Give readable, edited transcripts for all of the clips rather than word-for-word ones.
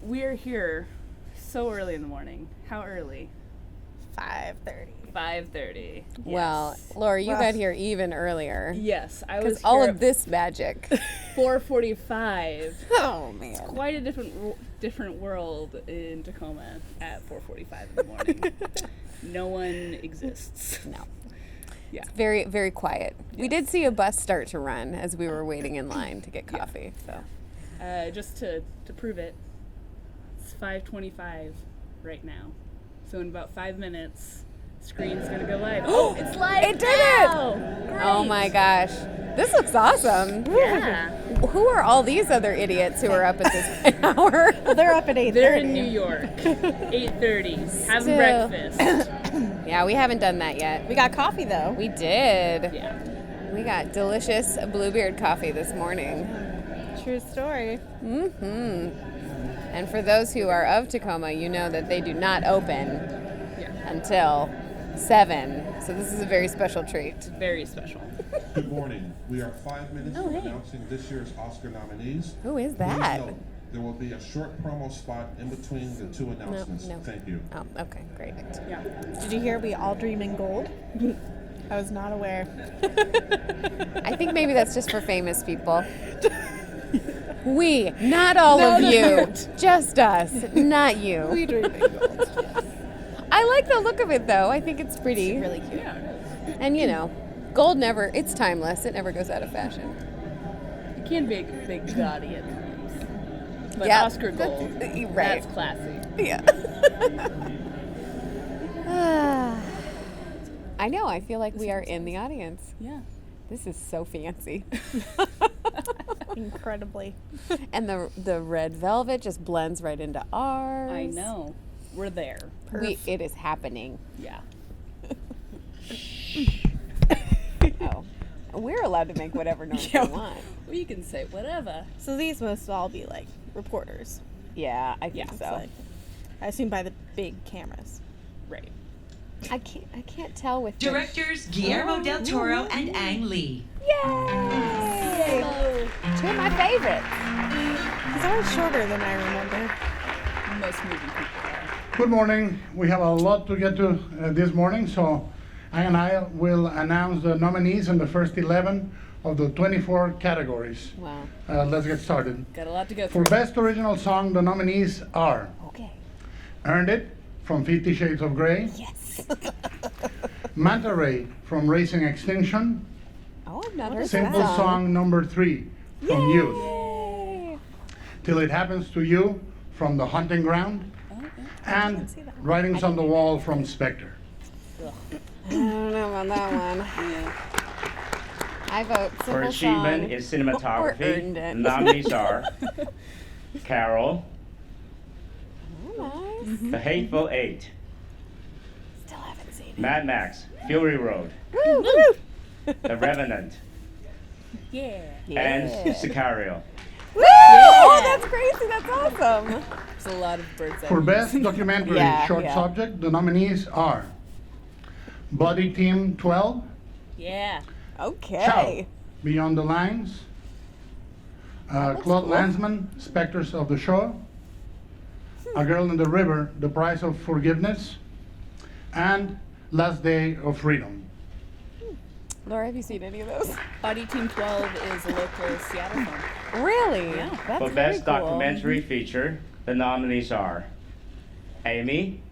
we're here so early in the morning. How early? 5:30. 5:30. Well, Laura, you got here even earlier. Yes, I was Because all here of this magic. at 4:45. Oh, man. Quite a different world in Tacoma at 4:45 in the morning. No one exists. No. Yeah. Very, very quiet. We did see a bus start to run as we were waiting in line to get coffee. So Just to prove it, it's 5:25 right now. So in about 5 minutes, screen's gonna go live. Oh, it's live! It did now! it! Oh my gosh. This looks awesome. Yeah. Who are all these other idiots who are up at this hour? Well, they're up at 8:30. They're in New York. 8:30. Having Still. breakfast. Yeah, we haven't done that yet. We got coffee though. We did. Yeah. We got delicious Bluebeard coffee this morning. True story. Mm-hmm. And for those who are of Tacoma, you know that they do not open Yeah. until 7. So this is a very special treat. Very special. Good morning. We are 5 minutes from announcing this year's Oscar nominees. Who is Please that? note, there will be a short promo spot in between the two announcements. no. Thank you. Oh, okay, great. Yeah. Did you hear we all dream in gold? I was not aware. I think maybe that's just for famous people. We, not all of you. Just us, not you. We dream in gold. I like the look of it though. I think it's pretty. It's really cute. Yeah. And you know, gold never, it's timeless. It never goes out of fashion. You can be a big gaudy at times. But Yeah, Oscar gold, right. that's classy. Yeah. I know, I feel like we are in the audience. Yeah. This is so fancy. Incredibly. And the red velvet just blends right into ours. I know. We're there. It is happening. Yeah. Oh. We're allowed to make whatever noise Yeah. we want. Well, you can say whatever. So these must all be like reporters. Yeah, I think Yeah, so. Like, I assume by the big cameras. Right. I can't tell with this. Directors Guillermo del Toro and Ang Lee. Yay! Two of my favorites. He's always shorter than I remember. Most movie people are. Good morning. We have a lot to get to this morning, so I and I will announce the nominees in the first 11 of the 24 categories. Wow. Let's get started. Got a lot to go For through. Best Original Song, the nominees are Okay. Earned It from 50 Shades of Grey, Yes. Manta Ray from Racing Extinction, Oh, I've not heard Simple that Song number 3 from Youth, Yay! Till It Happens to You from The Hunting Ground, and Writings on the Wall from Spectre. I don't know about that one. Yeah. I vote For Simple achievement Song in or cinematography, Earned the It. nominees are Carol, Oh, nice. The Hateful Eight, Still haven't seen it. Mad Max, Fury Road, Woo, woo. The Revenant, Yeah. and Sicario. Woo! Oh, that's crazy. That's awesome. There's a lot of birds For Best Documentary Yeah, Short yeah. Subject, the nominees are Body Team 12, Yeah. Okay. Ciao, Beyond the Lines, looks Claude cool. Lanzmann, Spectres of the Shore, A Girl in the River, The Price of Forgiveness, and Last Day of Freedom. Laura, have you seen any of those? Body Team 12 is a local Seattle film. Really? Yeah. That's For very Best cool. Documentary Feature, the nominees are Amy,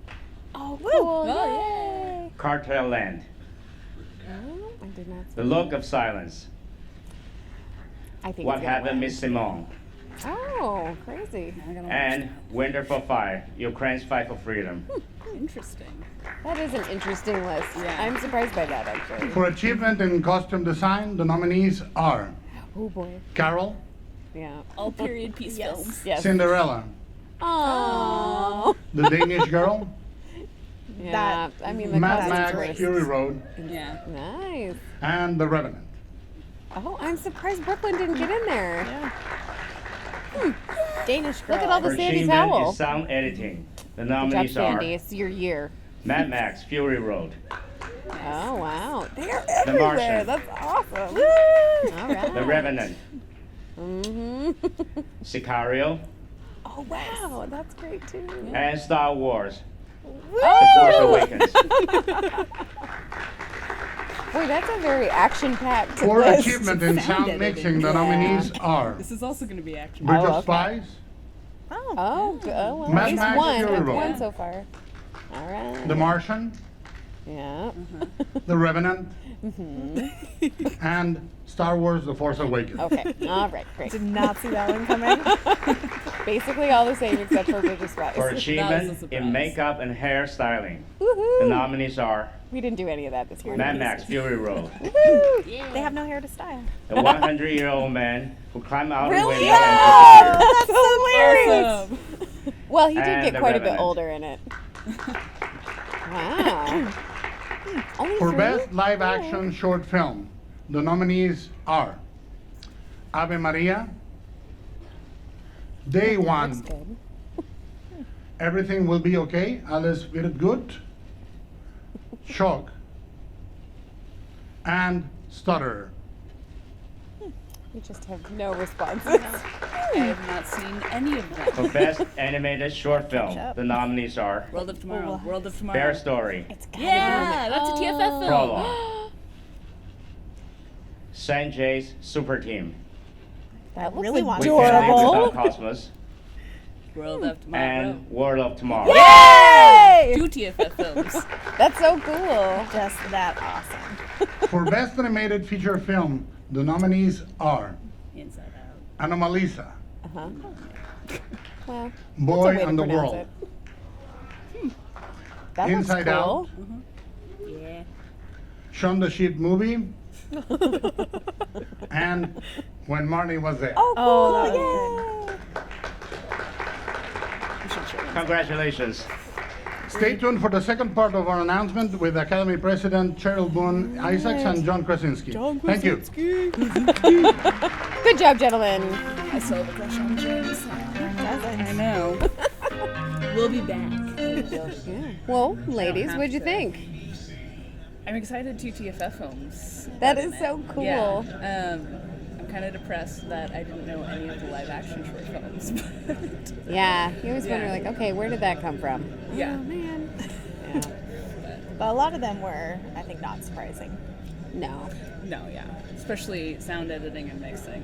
Oh, cool. Oh, Yay. Cartel Land, Oh, I did not see The Look of Silence, I think What it's gonna Happened, win. Miss Simone, Oh, crazy. I gotta and Winter for Fire, Ukraine's Fight for Freedom. Interesting. That is an interesting list. Yeah. I'm surprised by that, actually. For Achievement in Costume Design, the nominees are Oh, boy. Carol, Yeah. All period piece films. Yes. Cinderella, Oh. The Danish Girl, Yeah. I mean, the Mad costumes Max were Fury Road, Yeah. nice. and The Revenant. Oh, I'm surprised Brooklyn didn't get in there. Yeah. Danish girl. Look at all the For Sandy achievement Towel. in Sound Editing, the Good job, nominees are Sandy. It's your year. Mad Max, Fury Road, Oh, wow. They're The everywhere. Martian, That's awesome. All right. The Revenant, Mm-hmm. Sicario, Oh, Oh wow, that's great too. And Star Wars, Woo! The Force Awakens. Boy, that's a very action-packed For list. achievement in sound mixing, the nominees are This is also going to be action. Bridge Oh, of okay. Spies, Oh, well, Mad at least Max one. Fury Road. One so far. All right. The Martian, Yeah. The Revenant, Mm-hmm. and Star Wars: The Force Awakens. Okay. All right. Great. Did not see that one coming. Basically all the same except for Bridge of Spies. For That was a achievement surprise. in makeup and hairstyling, the Woohoo! nominees are We didn't do any of that this year. Mad Max Fury Road, Woohoo! They have no hair to style. the 100-year-old man who climbed out a Really? window Yeah! and That's hilarious. Awesome. Well, he did And get The quite a bit Revenant. older in it. Wow. Only For three? Best Live Action Short Film, the nominees are Ave Maria, Day Looks One, good. Everything Will Be Okay, Alles wird gut, Shock, and Stutter. We just have no responses. I have not seen any of them. For Best Animated Short Film, the nominees are World of Tomorrow. World of Tomorrow. Bear Story, Yeah, that's a TFF film. Prologue, Sanjay's Super Team, That looks really want We to Can't Live adorable. Without Cosmos, World of Tomorrow. and World of Tomorrow. Yay! 2 TFF films. That's so cool. Just that awesome. For Best Animated Feature Film, the nominees are Inside Out. Anomalisa, Uh-huh. Well, Boy that's a way to and the pronounce World, it. That Inside looks cool. Yeah. Shaun the Sheep Movie, and When Marnie Was There. Oh, cool. We should show them. Congratulations. Stay tuned for the second part of our announcement with Academy President Cheryl Boone Isaacs and John Krasinski. Thank you. Good job, gentlemen. I still have a crush on James. I know. We'll be back. Well, ladies, what'd you think? I'm excited 2 TFF films. That got in is it. so cool. Yeah. I'm kind of depressed that I didn't know any of the live action short films. But Yeah, you always wonder, Yeah. like, okay, where did that come from? yeah. Oh, man. But a lot of them were, I think, not surprising. No. No, yeah. Especially sound editing and mixing.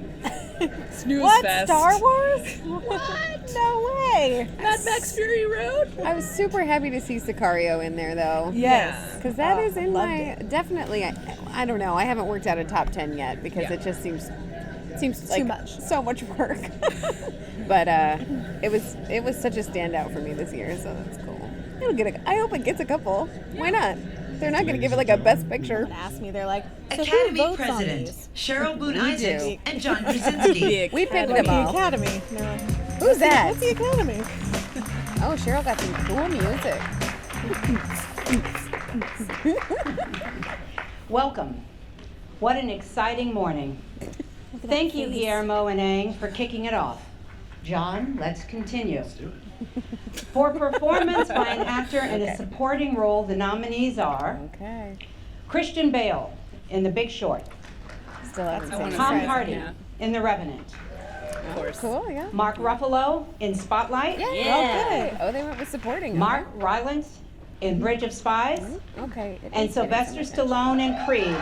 Snooze What? fest. Star Wars? What? No way. Mad Max Fury Road? I was super happy to see Sicario in there, though. Yes. Because that Oh, is in loved my it. definitely. I don't know. I haven't worked out a top 10 yet because Yeah. it just seems like much. so much work. But it was such a standout for me this year, so that's cool. It'll get I hope it gets a couple. Why not? They're not going to give it like a best picture. Ask me, they're like, so who Academy votes on President these? Cheryl Boone We Isaacs do. and John Krasinski. We picked Like them the all. Academy. And they're like, Who's that? what's the Academy? Oh, Cheryl got some cool music. Welcome. What an exciting morning. Thank you, Guillermo and Ang, for kicking it off. John, let's continue. Let's do it. For performance by an actor in a supporting role, the nominees are Okay. Christian Bale in The Big Short, Still haven't I seen wanna it. Tom see it, Hardy yeah. in The Revenant, Of course. Cool, yeah. Mark Ruffalo in Spotlight, Okay. Oh, they went with supporting. Mark Rylance in Bridge of Spies, huh? Okay. it and is getting Sylvester some attention. Stallone in Creed.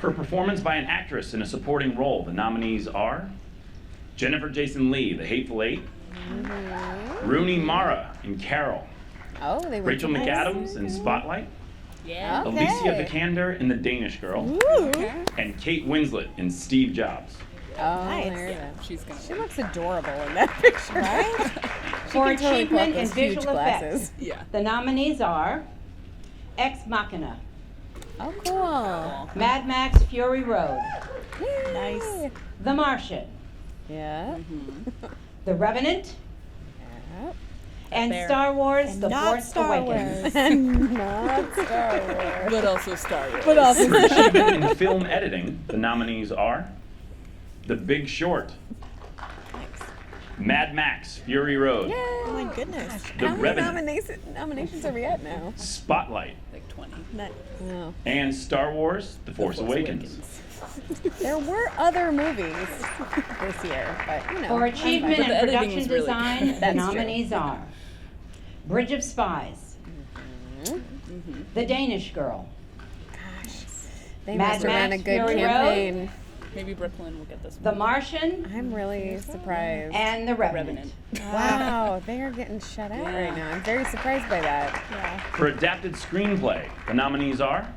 For performance by an actress in a supporting role, the nominees are Jennifer Jason Leigh, The Hateful Eight, Rooney Mara in Carol, Oh, they went Rachel with- McAdams in Spotlight, Yeah. Okay. Alicia Vikander in The Danish Girl, and Kate Winslet in Steve Jobs. Oh, Nice. there you go. She's gonna. She looks adorable in that picture. Right? For can totally pull achievement up in those huge visual glasses. effects, Yeah. the nominees are Ex Machina, Oh, cool. Mad Max Fury Road, Nice. The Martian, Yeah. The Revenant, Yep. and Fair. Star Wars: And The not Force Star Awakens. Not Star Wars. But also Star Wars. But also, For achievement in film editing, the nominees are The Big Short, Mad Max Fury Road, oh my goodness. The How many Revenant, nominations are we at now? Spotlight, Like 20. Nice. Oh. and Star Wars: The Force Force Awakens. There were other movies this year, but you know. For achievement But the in editing production was really design, the That's true. nominees are Bridge of Spies, The Danish Girl, They Mad must have ran a Max good Fury campaign. Maybe Brooklyn will get this The one. Martian, I'm really surprised. and The Revenant. Revenant. Wow, they are getting shut out right now. I'm very surprised by that. For adapted screenplay, the nominees are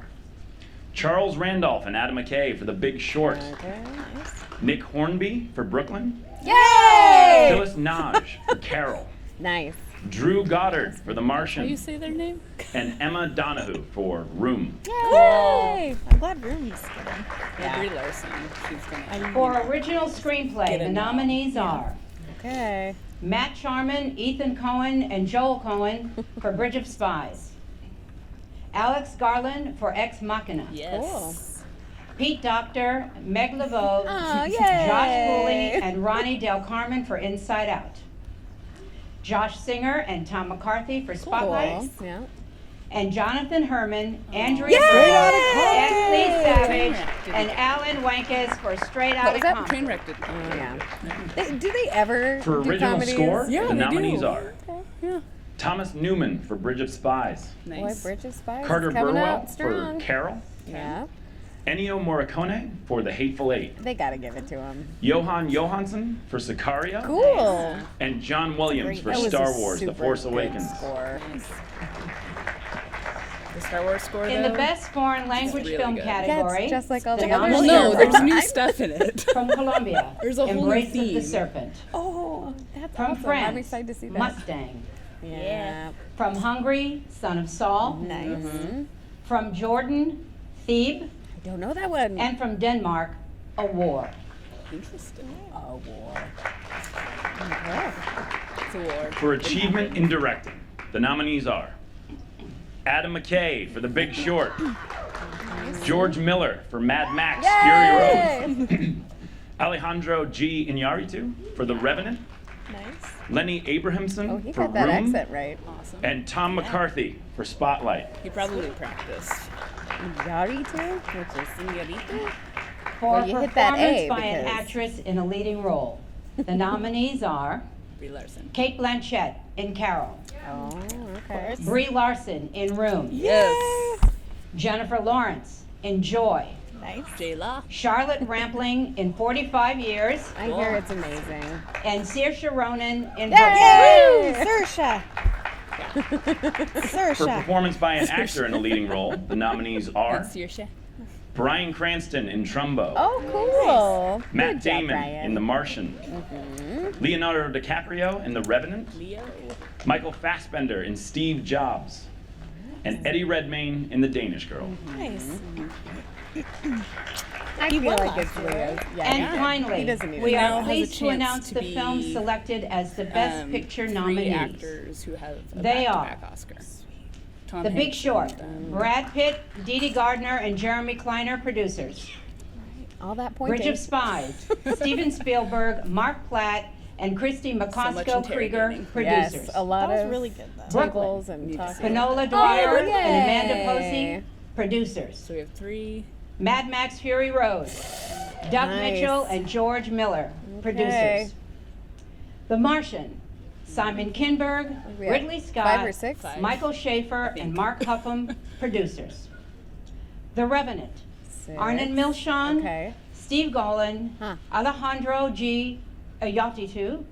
Charles Randolph and Adam McKay for The Big Short, Okay, nice. Nick Hornby for Brooklyn, Yay! Phyllis Naj for Carol, Nice. Drew Goddard for The How you Martian, say their name? and Emma Donahue for Room. Yay! I'm glad Roomy's getting. Yeah. Brie Larson. She's gonna. For original screenplay, Get the it. nominees are Okay. Matt Charman, Ethan Cohen, and Joel Cohen for Bridge of Spies, Alex Garland for Ex Machina, Yes. Pete Docter, Meg LeBeau, Oh, yay! Josh Cooley, and Ronnie Del Carmen for Inside Out, Josh Singer and Tom McCarthy for Spotlight, Cool. Yeah. and Jonathan Herman, Andrea Yay! Bray, Ashley Savage, Trainwreck. and Alan Wankes for Straight What Outta was that? Compton. Trainwreck did. Yeah. Do they ever For do original comedies? score, Yeah, the they nominees do. are Yeah. Thomas Newman for Bridge of Spies, Boy, Nice. Bridge of Spies Carter is coming Burwell out for strong. Carol, Yeah. Ennio Morricone for The Hateful Eight, They gotta give it to him. Johan Johansson for Sicario, Cool. and John Williams for That was Star a Wars: The super Force good Awakens. Score. The Star Wars score. In the though? Best Foreign Language really Film good. category, That's just like all the the other Well, nominees no, Star there's Wars. new stuff in it. from Colombia, There's a whole new Embrace of the theme. Serpent. Oh, that's From awesome. France, I'm excited to see that. Mustang. Yeah. From Hungary, Son of Saul. Nice. From Jordan, Thebe. I don't know that one. And from Denmark, A War. Interesting. Oh, war. It's a war. For achievement in directing, the nominees are Adam McKay for The Big Short, George Miller for Mad Max: Fury Road, Alejandro G. Iñárritu for The Revenant, Nice. Lenny Abrahamson Oh, he for got that Room, accent right. Awesome. and Tom McCarthy for Spotlight. He probably practiced. Yaritu, which is Señorita. For Well, you hit that performance A by an because- actress in a leading role, the nominees are Brie Larson. Kate Blanchett in Carol, Oh, okay. Brie Larson in Room, Yes. Jennifer Lawrence in Joy, Nice. Jayla. Charlotte Rampling in 45 Years, I hear it's amazing. and Saoirse Ronan in Yay! Brooklyn. Saoirse. For Saoirse. performance by an actor in a leading role, the nominees are That's your shit. Bryan Cranston in Trumbo, Oh, cool. Matt Good job, Damon Brian. in The Martian, Leonardo DiCaprio in The Revenant, Leo. Michael Fassbender in Steve Jobs, and Eddie Redmayne in The Danish Girl. Nice. I feel like it's Leo's. Yeah, And he finally, doesn't need we it. Now are has a pleased to chance announce to the film be, selected as the Best Picture 3 nominees. actors who have a They are back-to-back Oscar. Tom The Big Hanks Short, and, Brad Pitt, Dee Dee Gardner, and Jeremy Kleiner, producers. All that pointing. Bridge of Spies, Steven Spielberg, Mark Platt, and Christy much McCosco Krieger, interrogating. producers. Yes, a lot That was of really good though. tables Need and to talking. see Finola Dwyer yay. and Amanda Posey, producers. So we have 3. Mad Max Fury Road, Doug Nice. Mitchell and George Miller, producers. The Martian, Simon Kinberg, We have Ridley 5 Scott, or 6. Michael Schaefer, and Mark Huffam, producers. The Revenant, Arnon Milchan, Okay. Steve Golan, Huh. Alejandro G. Ayatitu,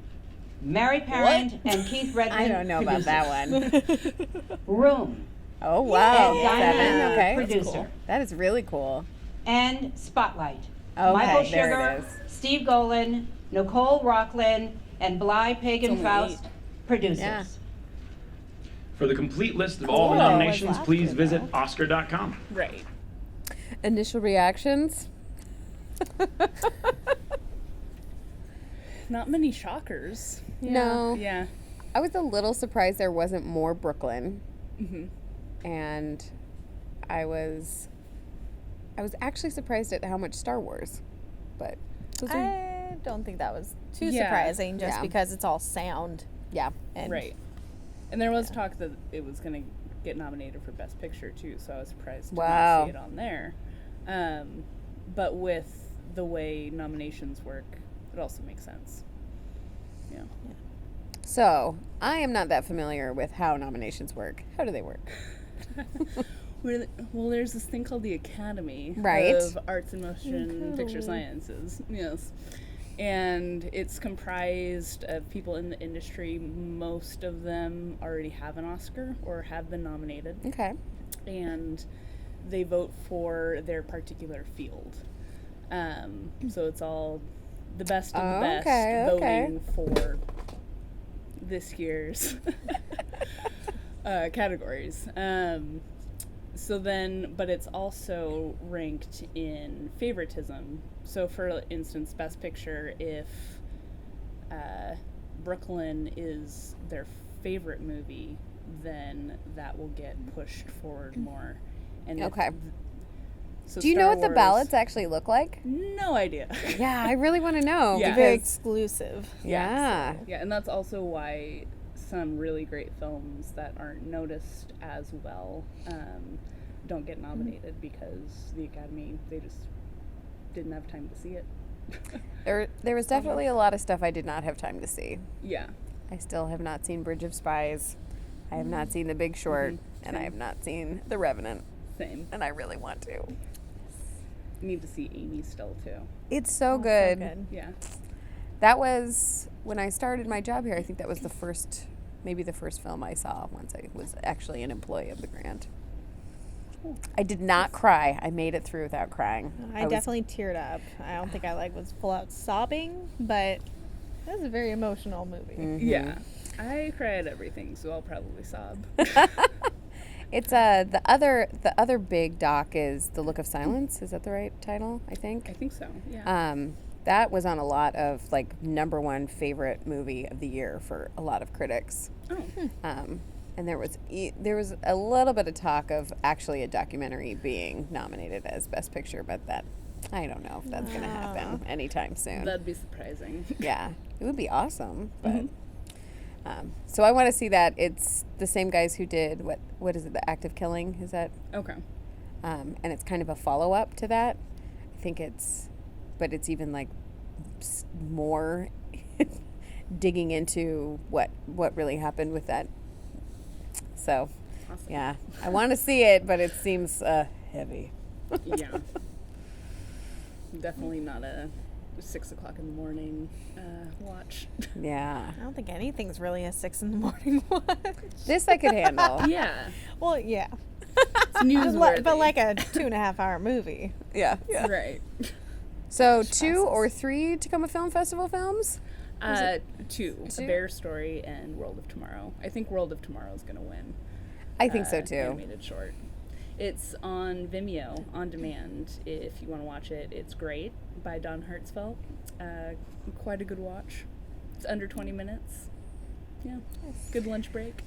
Mary Parent, and Keith Redmond, I don't know about producers. that one. Room, Oh, wow. and Diana, 7. Okay. producer. That is really cool. And Spotlight. Okay, Michael there Sugar, it is. Steve Golan, Nicole Rockland, and Bly Pagan only Faust, producers. Yeah. For the complete list of all the Cool. nominations, Last please year, visit Oscar.com. Right. Initial reactions? Not many shockers. No. Yeah. I was a little surprised there wasn't more Brooklyn. Mhm. And I was actually surprised at how much Star Wars. But those are, I don't think that was too Yeah. surprising just Yeah. because it's all sound. yeah. And Right. And there was talk that it was going to get nominated for Best Picture too, so I was surprised to Wow. not see it on there. but with the way nominations work, it also makes sense. Yeah. So, I am not that familiar with how nominations work. How do they work? Well, there's this thing called the Academy Right. of Arts and Motion Picture Sciences. Yes. And it's comprised of people in the industry. Most of them already have an Oscar or have been nominated. Okay. And they vote for their particular field. So it's all the best of the best voting for this year's categories. So then, but it's also ranked in favoritism. So for instance, Best Picture, if Brooklyn is their favorite movie, then that will get pushed forward more. And Okay. So Do you Star know what the Wars- ballots actually look like? No idea. Yeah, I really want to know. Yeah. Very Because, exclusive. yeah. Yeah, and that's also why some really great films that aren't noticed as well don't get nominated, because the Academy, they just didn't have time to see it. There was definitely a lot of stuff I did not have time to see. Yeah. I still have not seen Bridge of Spies. I have not seen The Big Short. And I have not seen The Revenant. Same. And I really want to. Need to see Amy still too. It's so So good. good. Yeah. That was, when I started my job here, I think that was maybe the first film I saw once I was actually an employee of the Grant. I did not cry. I made it through without crying. I was- definitely teared up. I don't think I was full out sobbing, but it was a very emotional movie. Yeah. I cry at everything, so I'll probably sob. It's the other big doc is The Look of Silence. Is that the right title? I think. I think so. Yeah. That was on a lot of like #1 favorite movie of the year for a lot of critics. Oh. And there was a little bit of talk of actually a documentary being nominated as Best Picture, but that I don't know if that's going to happen anytime soon. That'd be surprising. Yeah, it would be awesome. But so I want to see that. It's the same guys who did what is it? The Act of Killing, is that? Okay. And it's kind of a follow up to that. I think but it's even like more digging into what really happened with that. So, Awesome. yeah, I want to see it, but it seems heavy. Yeah. Definitely not a 6 o'clock in the morning watch. Yeah, I don't think anything's really a 6 in the morning watch. this I could handle. Yeah. Well, yeah. It's newsworthy. But like a 2.5-hour movie. Yeah. Right. So 2 or 3 Tacoma Film Festival films? 2. A Bear Story and World of Tomorrow. I think World of Tomorrow is going to win. I think so too. Animated short. It's on Vimeo on demand. If you want to watch it, it's great, by Don Hertzfeldt. Quite a good watch. It's under 20 minutes. Yeah. Good lunch break.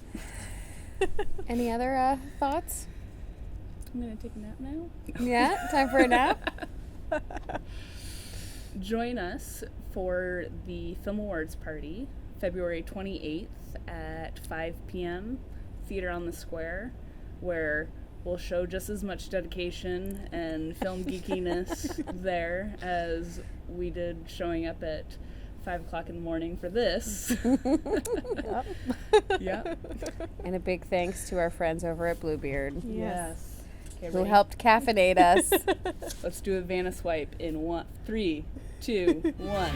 Any other thoughts? I'm going to take a nap now. Yeah, time for a nap? Join us for the Film Awards party, February 28th at 5 p.m., Theater on the Square, where we'll show just as much dedication and film geekiness there as we did showing up at 5 o'clock in the morning for this. Yep. And a big thanks to our friends over at Bluebeard Yes. Okay, who ready? helped caffeinate us. Let's do a Vanna swipe in 3, 2, 1.